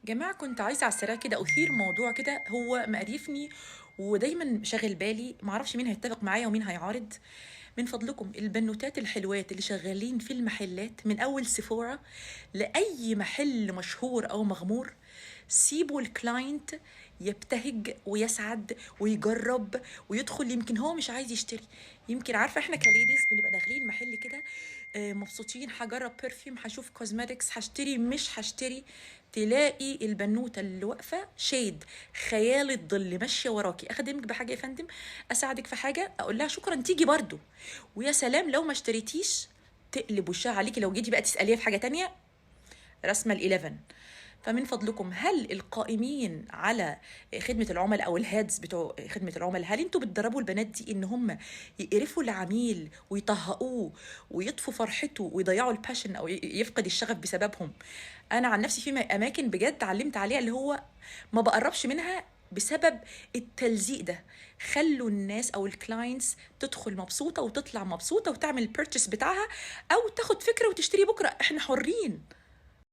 جماعة، كنت عايزة على السريع كده أثير موضوع كده هو مقريفني ودايما شاغل بالي. معرفش مين هيتفق معايا ومين هيعارض. من فضلكم، البنوتات الحلوات اللي شغالين في المحلات من أول سيفورا لأي محل مشهور أو مغمور، سيبوا الكلاينت يبتهج ويسعد ويجرب ويدخل. يمكن هو مش عايز يشتري، يمكن عارفه احنا كليديز بنبقى داخلين محل كده مبسوطين، هجرب برفيوم، هشوف كوزماتكس، هشتري مش هشتري. تلاقي البنوته اللي واقفه شيد خيال الظل ماشيه وراكي، اخدمك بحاجه يا فندم، اساعدك في حاجه، اقول لها شكرا تيجي برضو. ويا سلام لو ما اشتريتيش، تقلب وشها عليكي. لو جيتي بقى تساليها في حاجه تانية، رسمة ال11. فمن فضلكم، هل القائمين على خدمة العملاء أو الهادز بتوع خدمة العملاء، هل انتوا بتدربوا البنات دي إن هم يقرفوا العميل ويطهقوه ويطفوا فرحته ويضيعوا الباشن أو يفقد الشغف بسببهم؟ أنا عن نفسي في أماكن بجد علمت عليها اللي هو ما بقربش منها بسبب التلزيق ده. خلوا الناس او الكلاينتس تدخل مبسوطه وتطلع مبسوطه وتعمل البيرتشيس بتاعها، او تاخد فكره وتشتري بكره، احنا حرين.